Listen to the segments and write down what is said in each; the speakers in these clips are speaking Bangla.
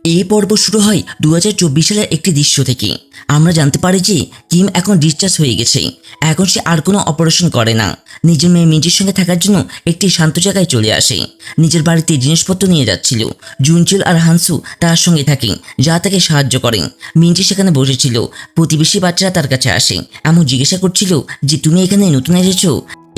এই পর্ব শুরু হয় 2024 সালের একটি দৃশ্য থেকে। আমরা জানতে পারি যে কিম এখন ডিসচার্জ হয়ে গেছে। এখন সে আর কোনো অপারেশন করে না। নিজের মেয়ে মিঞ্জির সঙ্গে থাকার জন্য একটি শান্ত জায়গায় চলে আসে। নিজের বাড়িতে জিনিসপত্র নিয়ে যাচ্ছিল। জুনচিল আর হানসু তার সঙ্গে থাকে, যা তাকে সাহায্য করে। মিঞ্জি সেখানে বসেছিল। প্রতিবেশী বাচ্চারা তার কাছে আসে, এমন জিজ্ঞাসা করছিল যে তুমি এখানে নতুন এসেছো,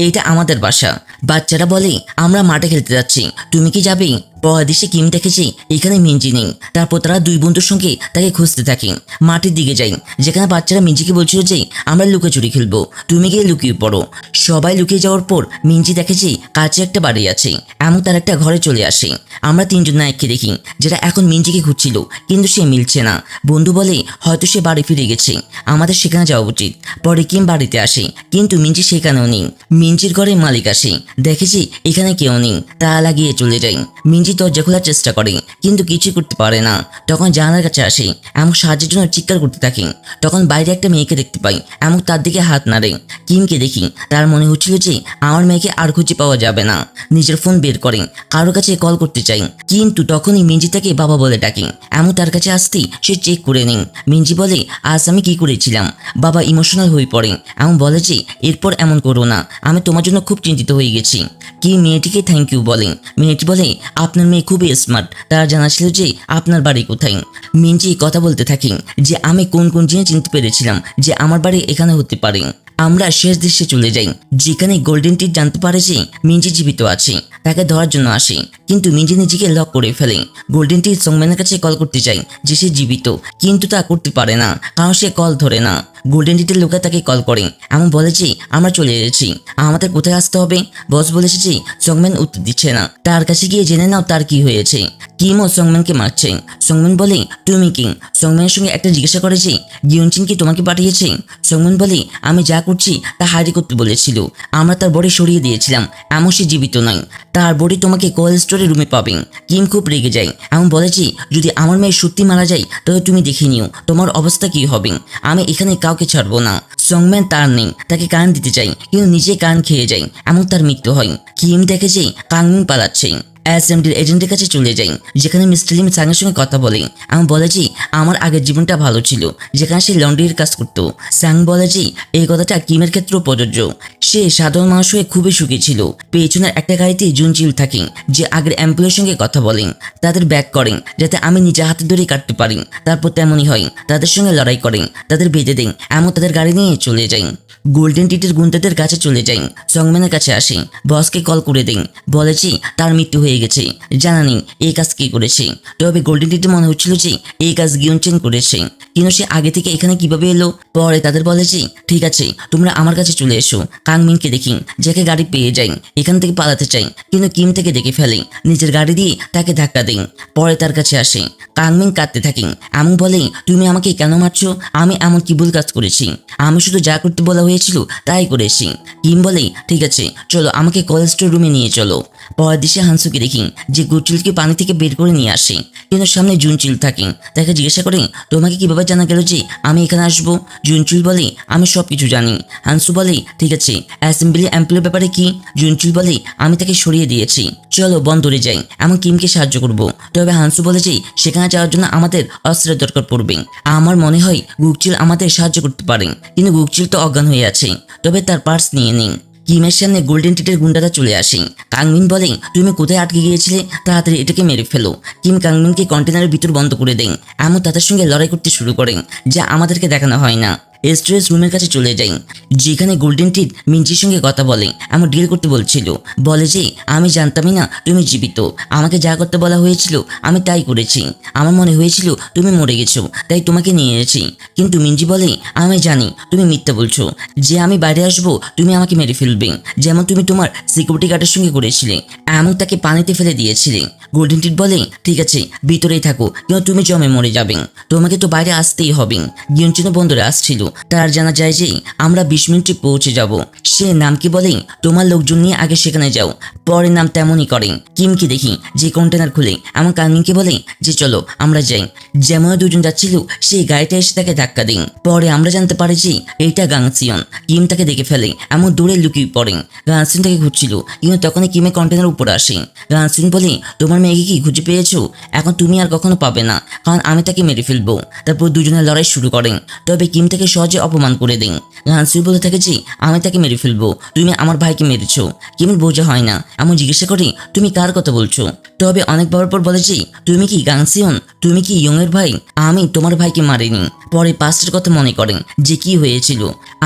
এটা আমাদের বাসা। বাচ্চারা বলে আমরা মাঠে খেলতে যাচ্ছি, তুমি কি যাবে? পরদেশে কিম দেখেছে এখানে মিঞ্জি নেই। তারপর তারা দুই বন্ধুর সঙ্গে তাকে খুঁজতে থাকে। মাঠের দিকে যাই, যেখানে বাচ্চারা মিঞ্জিকে বলছিল যে আমরা লুকোচুরি খেলবো, তুমি গিয়ে লুকিয়ে পড়ো। সবাই লুকিয়ে যাওয়ার পর মিঞ্জি দেখেছে কাছে একটা বাড়ি আছে, এমন তার একটা ঘরে চলে আসে। আমরা তিনজন নায়ককে দেখি, যেটা এখন মিঞ্জিকে খুঁজছিল, কিন্তু সে মিলছে না। বন্ধু বলে হয়তো সে বাড়ি ফিরে গেছে, আমাদের সেখানে যাওয়া উচিত। পরে কিম বাড়িতে আসে, কিন্তু মিঞ্জি সেখানেও নেই। মিঞ্জির ঘরে মালিক আসে, দেখেছি এখানে কেউ নেই, তালা লাগিয়ে চলে যায়। মিঞ্জি দরজা খোলার চেষ্টা করে, কিন্তু কিছু করতে পারে না। তখন জানালার কাছে আসে, এমন সাহায্যের জন্য চিৎকার করতে থাকে। তখন বাইরে একটা মেয়েকে দেখতে পাই, এমন তার দিকে হাত নাড়ে। কিমকে দেখি, তার মনে হচ্ছিল যে আমার মেয়েকে আর খুঁজে পাওয়া যাবে না। নিজের ফোন বের করে কারোর কাছে কল করতে চাই, কিন্তু তখনই মিঞ্জি তাকে বাবা বলে ডাকে। এমন তার কাছে আসতেই সে চেক করে নেই। মিঞ্জি বলে আজ আমি কি করেছিলাম। বাবা ইমোশনাল হয়ে পড়ে, এমন বলে যে এরপর এমন করো না, আমি তোমার জন্য খুব চিন্তিত হয়ে গেছি। কি মেয়েটিকে থ্যাংক ইউ বলে। মেয়েটি বলে আপনার মেয়ে খুবই স্মার্ট, তারা জানা ছিল যে আপনার বাড়ি কোথায়। মিঞ্জি কথা বলতে থাকি যে আমি কোন কোন জিনিস চিনতে পেরেছিলাম যে আমার বাড়ি এখানে হতে পারে। আমরা শেষ দৃশ্যে চলে যাই, যেখানে গোল্ডেন টিট জানতে পারে যে মিঞ্জি জীবিত আছে, তাকে ধরার জন্য আসে। কিন্তু মিঞ্জি নিজেকে লক করে ফেলে। গোল্ডেন টিট সংম্যানের কাছে কল করতে চায় যে সে জীবিত, কিন্তু তা করতে পারে না, কারণ সে কল ধরে না। গোল্ডেন টিটের লোকেরা তাকে কল করে, এমন বলে যে আমরা চলে এসেছি, আমাদের কোথায় আসতে হবে। বস বলেছে যে সংম্যান উত্তর দিচ্ছে না, তার কাছে গিয়ে জেনে নাও তার কি হয়েছে। কিমও সংম্যানকে মারছে। সংম্যান বলে তুমি কি? সংম্যানের সঙ্গে একটা জিজ্ঞাসা করে যে গিয়নচিন কি তোমাকে পাঠিয়েছে? সংম্যান বলে আমি যা করছি তা হাইড করতে বলেছিল, আমরা তার বডি সরিয়ে দিয়েছিলাম, এমন সে জীবিত নয়, তার বডি তোমাকে কোল্ড স্টোরের রুমে পাবেন। কিম খুব রেগে যায়, এমন বলে যে যদি আমার মেয়ে সত্যি মারা যায় তবে তুমি দেখে নিও তোমার অবস্থা কি হবে, আমি এখানে কাউকে ছাড়বো না। সংম্যান তার নেই, তাকে কান দিতে চাই, কিন্তু নিজে কান খেয়ে যায়, এমন তার মৃত্যু হয়। কিম দেখে যে কাংমিন পালাচ্ছে। অ্যাসেম্বলির এজেন্টের কাছে চলে যাই, যেখানে মিস্টার লিম সাংয়ের সঙ্গে কথা বলে। আমি বলে যে আমার আগের জীবনটা ভালো ছিল, যেখানে সে লন্ড্রির কাজ করত। সাং বলে যে এই কথাটা কিমের ক্ষেত্রেও প্রযোজ্য। সে সাধারণ মানুষ হয়ে খুবই সুখী ছিল। পেছনের একটা গাড়িতে জুনচিল থাকে, যে আগের এমপ্লয়ের সঙ্গে কথা বলেন, তাদের ব্যাক করেন যাতে আমি নিজে হাতে ধরে কাটতে পারি। তারপর তেমনই হয়, তাদের সঙ্গে লড়াই করেন, তাদের বেঁধে দেন, এমন তাদের গাড়ি নিয়ে চলে যাই। গোল্ডেন টিটের গুন্ডাদের কাছে চলে যাই। সংম্যানের কাছে আসে, বসকে কল করে দেন, বলে যে তার মৃত্যু হয়ে গেছে, জানা নেই এই কাজ কে করেছে। তবে গোল্ডেন টিটের মনে হচ্ছিল যে এই কাজ গিয়নচেন করেছে, কিন্তু সে আগে থেকে এখানে কিভাবে এলো। পরে তাদের বলে যে ঠিক আছে তোমরা আমার কাছে চলে এসো। কাংমিনকে দেখি, যাকে গাড়ি পেয়ে যাই, এখান থেকে পালাতে চাই, কিন্তু কিম থেকে দেখে ফেলে, নিজের গাড়ি দিয়ে তাকে ধাক্কা দেন। পরে তার কাছে আসে, কাংমিন কাঁদতে থাকেন, এমন বলে তুমি আমাকে কেন মারছো, আমি এমন কি ভুল কাজ করেছি, আমি শুধু যা করতে বলা হয়েছিল তাই করেছি। কিম বলে ঠিক আছে চলো আমাকে কোল্ড স্টোর রুমে নিয়ে চলো। পরের দিশে হানসুকে দেখি যে গুচিলকে পানি থেকে বের করে নিয়ে আসে, কিন্তু সামনে জুনচিল থাকে। তাকে জিজ্ঞাসা করে তোমাকে কিভাবে জানা গেল যে আমি এখানে আসবো? জুনচিল বলে আমি সবকিছু জানি। হানসু বলে ঠিক আছে অ্যাসেম্বলি এমপ্লয়ের ব্যাপারে কি? জুনচিল বলে আমি তাকে সরিয়ে দিয়েছি, চলো বন্দরে যাই, এমন কিমকে সাহায্য করব। তবে হানসু বলে যে সেখানে যাওয়ার জন্য আমাদের অস্ত্রের দরকার পড়বে। আমার মনে হয় গুকচিল আমাদের সাহায্য করতে পারে, কিন্তু গুকচিল তো অজ্ঞান হয়ে আছে, তবে তার পার্স নিয়ে নিন। কিমের সামনে গোল্ডেন টিটের গুন্ডারা চলে আসে। কাংমিন বলে তুমি কোথায় আটকে গিয়েছিলে, তাড়াতাড়ি এটাকে মেরে ফেলো। কিম কাংমিনকে কন্টেনারের ভিতর বন্ধ করে দেন, এমন তাদের সঙ্গে লড়াই করতে শুরু করেন, যা আমাদেরকে দেখানো হয় না। স্টোরেজ রুমের কাছে চলে যাই, যেখানে গোল্ডেন টিট মিঞ্জির সঙ্গে কথা বলে, এমন ডিল করতে বলছিল। বলে যে আমি জানতামই না তুমি জীবিত, আমাকে যা করতে বলা হয়েছিল আমি তাই করেছি, আমার মনে হয়েছিল তুমি মরে গেছো, তাই তোমাকে নিয়ে এসেছি। কিন্তু মিঞ্জি বলে আমি জানি তুমি মিথ্যা বলছো, যে আমি বাইরে আসবো তুমি আমাকে মেরে ফেলবে, যেমন তুমি তোমার সিকিউরিটি গার্ডের সঙ্গে করেছিলে, এমন তাকে পানিতে ফেলে দিয়েছিলে। গোল্ডেন টিট বলে ঠিক আছে ভিতরেই থাকো, কিন্তু তুমি জমে মরে যাবে, তোমাকে তো বাইরে আসতেই হবে। গিয়নচিনো বন্দরে আসছিল, তার জানা যায় যে আমরা 20 মিনিটে পৌঁছে যাব। সে নাম কি বলে তোমার লোকজন নিয়ে আগে সেখানে যাও। পরে নাম তেমনই করে। কিমকে দেখি যে কন্টেনার খুলে আমার কাঙ্গিনকে বলে যে চলো আমরা যাই। যেমন দুজন যাচ্ছিল সেই গাড়িটা এসে তাকে ধাক্কা দিন। পরে আমরা জানতে পারি যে এইটা গাংসিয়ন। কিম তাকে দেখে ফেলে এমন দূরে লুকিয়ে পড়ে। গাংসিয়ন তাকে খুঁজছিল কিন্তু তখনই কিমের কন্টেনার উপরে আসে। গাংসিয়ন বলে তোমার মেয়েকে কি খুঁজে পেয়েছো? এখন তুমি আর কখনো পাবে না, কারণ আমি তাকে মেরে ফেলবো। তারপর দুজনের লড়াই শুরু করেন। তবে কিম তাকে সহজে অপমান করে দেন। গাংসিয়ন বলে থাকে যে আমি তাকে মেরে ফেলবো, তুমি আমার ভাইকে মেরেছো। কিমের বোঝা হয় না, এমন জিজ্ঞাসা করে তুমি কার কথা বলছো? তবে অনেক বড় পর বলে যে তুমি কি গাংসিয়ন, তুমি কি ইয়ং এর ভাই? আমি তোমার ভাইকে মারিনি। পরে পাস্টের কথা মনে করেন যে কি হয়েছিল।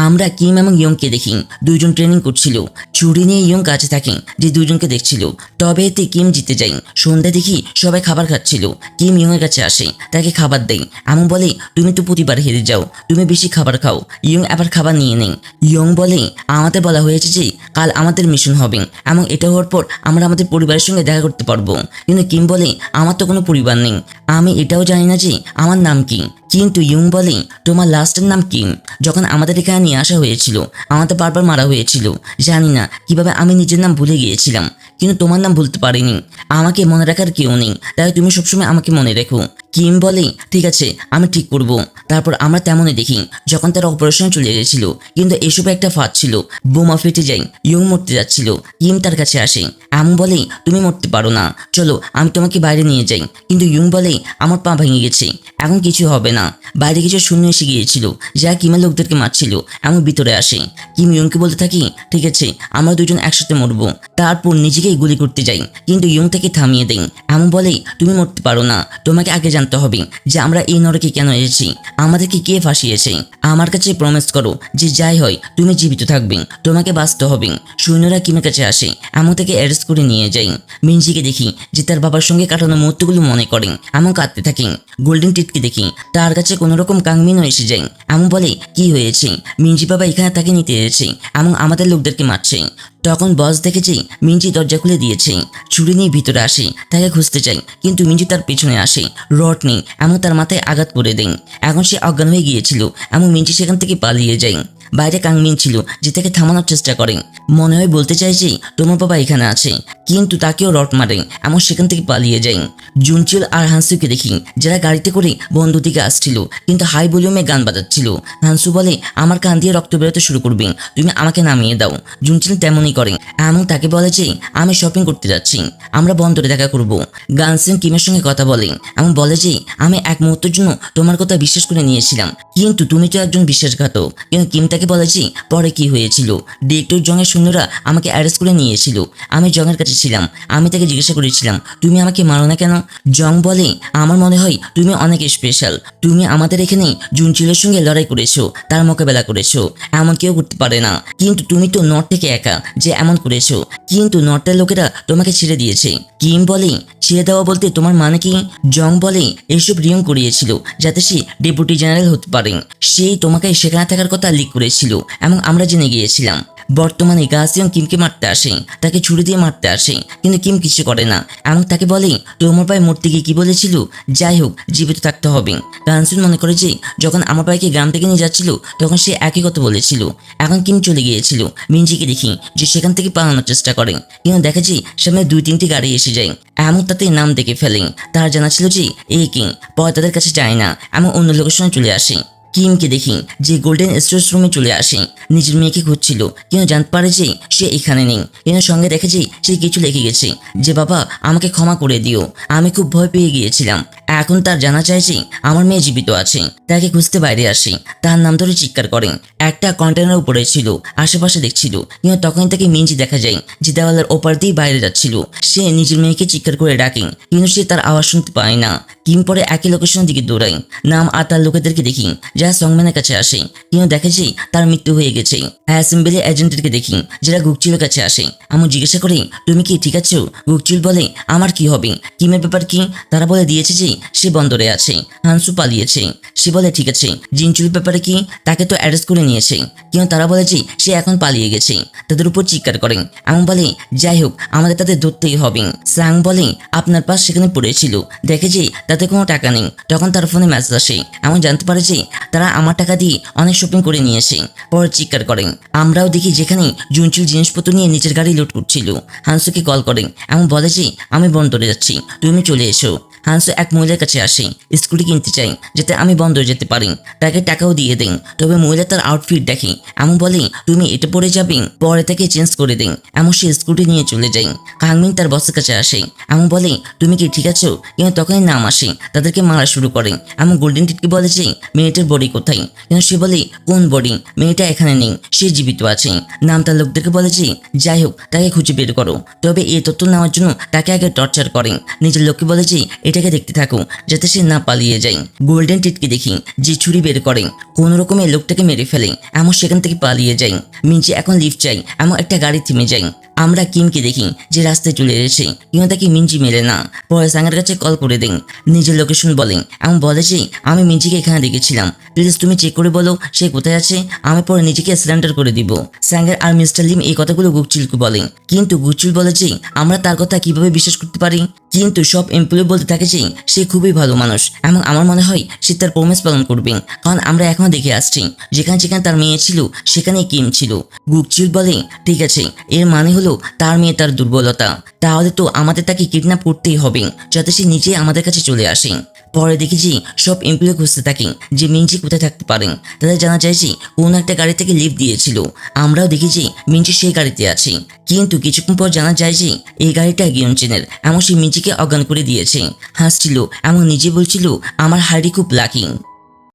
আমরা কিম এবং ইয়ংকে দেখি দুইজন ট্রেনিং করছিল। ছুরি নিয়ে ইয়ং কাছে থাকে যে দুইজনকে দেখছিল। তবে এতে কিম জিতে যায়। সন্ধ্যা দেখি সবাই খাবার খাচ্ছিল। কিম ইয়ং এর কাছে আসে, তাকে খাবার দেয় এবং বলে তুমি তো প্রতিবার হেরে যাও, তুমি বেশি খাবার খাও। ইয়ং আবার খাবার নিয়ে নেই। ইয়ং বলে আমাদের বলা হয়েছে যে কাল আমাদের মিশন হবে এবং এটা হওয়ার পর আমরা আমাদের পরিবারের সঙ্গে দেখা করতে পারবো। কিন্তু কিম বলে আমার তো কোনো পরিবার নেই, আমি এটাও জানি না যে আমার নাম কি। কিন্তু ইয়ং বলে তোমার লাস্টের নাম কিম। যখন আমাদের এখানে নিয়ে আসা হয়েছিল আমাদের বারবার মারা হয়েছিল। জানি না কিভাবে আমি নিজের নাম ভুলে গিয়েছিলাম, কিন্তু তোমার নাম ভুলতে পারিনি। আমাকে মনে রাখার কেউ নেই, তাই তুমি সবসময় আমাকে মনে রেখো। কিম বলে ঠিক আছে, আমি ঠিক করব। তারপর আমরা তেমনই দেখি যখন তারা অপারেশন চলে গেছিল, কিন্তু এসবে একটা ফাঁদ ছিল। বোমা ফেটে যায়, ইয়ং মরতে যাচ্ছিল। কিম তার কাছে আসে এমন বলে তুমি মরতে পারো না, চলো আমি তোমাকে বাইরে নিয়ে যাই। কিন্তু ইয়ং বলে আমার পা ভেঙে গেছে, এখন কিছু হবে না। বাইরে কিছু শূন্য এসে গিয়েছিল যা কিমের লোকদেরকে মারছিল এমন ভিতরে আসে। কিম ইয়ংকে বলতে থাকি ঠিক আছে আমরা দুজন একসাথে মরবো। তারপর নিজেকেই গুলি করতে যাই, কিন্তু ইয়ং তাকে থামিয়ে দেন এমন বলে তুমি মরতে পারো না, তোমাকে আগে জানতে হবে যে আমরা এই নরকে কেন এসেছি, আমাদেরকে কে ফাঁসিয়েছে। আমার কাছে প্রমিস করো যে যাই হয় তুমি জীবিত থাকবে, তোমাকে বাঁচতে হবে। সৈন্যরা কিমের কাছে আসে এমন তাকে অ্যারেস্ট করে নিয়ে যায়। মিনজিকে দেখি যে তার বাবার সঙ্গে কাটানো মুহূর্তগুলো মনে করেন এমন কাঁদতে থাকেন। গোল্ডেন টিটকে দেখি তার কাছে কোনো রকম কাংমিনও এসে যায় এমন বলে কি হয়েছে, মিনজি বাবা এখানে তাকে নিতে এসেছে এবং আমাদের লোকদেরকে মারছে। তখন বস দেখেছে মিনজি দরজা খুলে দিয়েছে। ছুরি নিয়ে ভিতরে আসে, তাকে খুঁজতে চাই কিন্তু মিনজি তার পেছনে আসে, রড নেই এমন তার মাথায় আঘাত করে দেন। এখন সে অজ্ঞান হয়ে গিয়েছিল এমন মিনজি সেখান থেকে পালিয়ে যায়। বাইরে কাংমিন ছিল যে তাকে থামানোর চেষ্টা করে, মনে হয় বলতে চাই যে তোমার বাবা এখানে আছে, কিন্তু তাকেও রড মারে এমন সেখান থেকে পালিয়ে যায়। জুনচিল আর হানসুকে দেখি যারা গাড়িতে করে বন্ধু দিকে আসছিল কিন্তু হাই ভলিউমে গান বাজাচ্ছিল। হানসু বলে আমার কান দিয়ে রক্ত বেরোতে শুরু করবে, তুমি আমাকে নামিয়ে দাও। জুনচিল তেমনই করে এবং তাকে বলে যে আমি শপিং করতে যাচ্ছি, আমরা বন্দরে দেখা করব। গানসেন কিমের সঙ্গে কথা বলে এবং বলে যে আমি এক মুহূর্তের জন্য তোমার কথা বিশ্বাস করে নিয়েছিলাম, কিন্তু তুমি তো একজন বিশ্বাসঘাতক। কিন্তু কিম তাকে বলে যে পরে কি হয়েছিল, ডিরেক্টর জংয়ের সৈন্যরা আমাকে অ্যারেস্ট করে নিয়েছিল, আমি জংয়ের কাছে ছিলাম। আমি তাকে জিজ্ঞাসা করেছিলাম তুমি আমাকে মারো না কেন। জং বলে আমার মনে হয় তুমি অনেক স্পেশাল, তুমি আমাদের এখানে জুনচিলের সঙ্গে লড়াই করেছো, তার মোকাবেলা করেছো, এমন কেউ করতে পারে না। কিন্তু তুমি তো নর্থ থেকে একা যে এমন করেছো, কিন্তু নর্থের লোকেরা তোমাকে ছেড়ে দিয়েছে। কিম বলে ছেড়ে দেওয়া বলতে তোমার মানে কি? জং বলে এসব রিয়ং করিয়েছিল যাতে সে ডেপুটি জেনারেল হতে পারে। সেই তোমাকে সেখানে থাকার কথা লিক করেছিল এবং আমরা জেনে গিয়েছিলাম। বর্তমানে গাসিয়ং কিমকে মারতে আসে, তাকে ছুরি দিয়ে মারতে আসে, কিন্তু কিম কিছু করে না এবং তাকে বলে তোমার ভাই মরতে গিয়ে কি বলেছিল, যাই হোক জীবিত থাকতে হবে। গানসুন মনে করে যে যখন আমার ভাইকে গ্রাম থেকে নিয়ে যাচ্ছিল তখন সে একই কথা বলেছিল। এখন কিম চলে গিয়েছিল। মিনজিকে দেখি যে সেখান থেকে পালানোর চেষ্টা করে, কিন্তু দেখে যে সামনে 2-3টি গাড়ি এসে যায় এমন তাতে নাম দেখে ফেলে। তার জানা ছিল যে এই কিং, পরে তাদের কাছে যায় না এমন অন্য লোকেশনে চলে আসে। কিমকে দেখি যে গোল্ডেন স্টোরেজ রুমে চলে আসে, নিজের মেয়েকে খুঁজছিল কিন্তু জানতে পারে যে সে এখানে নেই। কিন্তু সঙ্গে দেখে যে সে কিছু লিখে গেছে যে বাবা আমাকে ক্ষমা করে দিও, আমি খুব ভয় পেয়ে গিয়েছিলাম। এখন তার জানা চায় যে আমার মেয়ে জীবিত আছে। তাকে খুঁজতে বাইরে আসে, তার নাম ধরে চিৎকার করেন। একটা কন্টেনার উপরে ছিল, আশেপাশে দেখছিল, কিন্তু তখনই তাকে মিনজি দেখা যায় যে দেওয়ালের ওপার দিয়ে বাইরে যাচ্ছিল। সে নিজের মেয়েকে চিৎকার করে ডাকে কিন্তু সে তার আওয়াজ শুনতে পায় না। কিম পরে একই লোকেশনের দিকে দৌড়ায়। নাম আর তার লোকেদেরকে দেখি যারা সংম্যানের কাছে আসে, কিন্তু দেখে যে তার মৃত্যু হয়ে গেছে। অ্যাসেম্বলি এজেন্টদেরকে দেখি যারা গুকচিলের কাছে আসে, আমি জিজ্ঞাসা করি তুমি কি ঠিক আছো? গুকচিল বলে আমার কি হবে, কিমের ব্যাপার কি? তারা বলে দিয়েছে যে সে বন্দরে আছে, হানসু পালিয়েছে। সে বলে ঠিক আছে, জিনচুরির ব্যাপারে কি? তাকে তো অ্যারেস্ট করে নিয়েছে, কিন্তু তারা বলে যে সে এখন পালিয়ে গেছে। তাদের উপর চিৎকার করেন এবং বলে যাই হোক আমাদের তাদের ধরতেই হবে। সাং বলে আপনার পাশ সেখানে পড়েছিল, দেখে যে তাতে কোনো টাকা নেই। তখন তার ফোনে মেসেজ আসে, এমন জানতে পারে যে তারা আমার টাকা দিয়ে অনেক শপিং করে নিয়েছে। পরে চিৎকার করেন। আমরাও দেখি যেখানে জুনচুল জিনিসপত্র নিয়ে নিচের গাড়ি লোড করছিল, হানসুকে কল করেন এবং বলে যে আমি বন্দরে যাচ্ছি, তুমি চলে এসো। হানসু এক মহিলার কাছে আসে, স্কুটি কিনতে চাই যাতে আমি বন্দরে যেতে পারি। তাকে টাকাও দিয়ে দেন। তবে মহিলা তার আউটফিট দেখে এমন বলে তুমি এটা পরে যাবে। পরে তাকে চেঞ্জ করে দেন এমন সে স্কুটি নিয়ে চলে যায়। কাংমিন তার বসের কাছে আসে এমন বলে তুমি কি ঠিক আছো? কিন্তু তখনই নাম আসে, তাদেরকে মারা শুরু করে। এমন গোল্ডেন টিটকে বলে যে মেয়েটার বডি কোথায়? কিন্তু সে বলে কোন বডি? মেয়েটা এখানে নেই, সে জীবিত আছে। নাম তার লোকদেরকে বলে যে যাই হোক তাকে খুঁজে বের করো। তবে এই তথ্য নেওয়ার জন্য তাকে আগে টর্চার করেন। নিজের লোককে বলে যে এটাকে দেখতে থাকো যাতে সে না পালিয়ে যায়। গোল্ডেন টিটকে দেখি যে ছুরি বের করেন, কোন রকমে লোকটাকে মেরে ফেলে এমন সেখান থেকে পালিয়ে যায়। মিঞ্চি এখন লিফট চাই এমন একটা গাড়ি থেমে যায়। আমরা কিমকে দেখি যে রাস্তায় চলে এসেছে, কিন্তু তাকে মিঞ্জি মেলে না। পরে সাঙ্গের কাছে কল করে দেন, নিজের লোকেশন বলেন এবং বলে যে আমি মিঞ্জিকে এখানে দেখেছিলাম, প্লিজ তুমি চেক করে বলো সে কোথায় আছে, আমি পরে নিজেকে সিলিন্ডার করে দিব। সাঙ্গের আর মিস্টার লিম এই কথাগুলো গুকচিলকে বলেন, কিন্তু গুকচিল বলে যে আমরা তার কথা কিভাবে বিশ্বাস করতে পারি? কিন্তু সব এমপ্লয়ি বলতে থাকে যে সে খুবই ভালো মানুষ এবং আমার মনে হয় সে তার প্রমিস পালন করবে, কারণ আমরা এখনো দেখে আসছি যেখানে যেখানে তার মেয়ে ছিল সেখানে কিম ছিল। গুকচিল বলে ঠিক আছে, এর মানে হলো তার মেয়ে তার দুর্বলতা, তাহলে তো আমাদের তাকে কিডন্যাপ করতেই হবে যাতে সে নিজে আমাদের কাছে চলে আসে। পরে দেখি যে সব এমপ্লয়ি খুঁজতে থাকেন যে মিঞ্জি কোথায় থাকতে পারেন। তাদের জানা যায় যে কোন একটা গাড়ি থেকে লিফট দিয়েছিল। আমরাও দেখি যে মিঞ্জি সেই গাড়িতে আছে, কিন্তু কিছুক্ষণ পর জানা যায় যে এই গাড়িটা গিয়নচেনের এমন সে মিঞ্জিকে অজ্ঞান করে দিয়েছে। হাসছিল এবং নিজে বলছিল আমার হাড়ি খুব লাকি।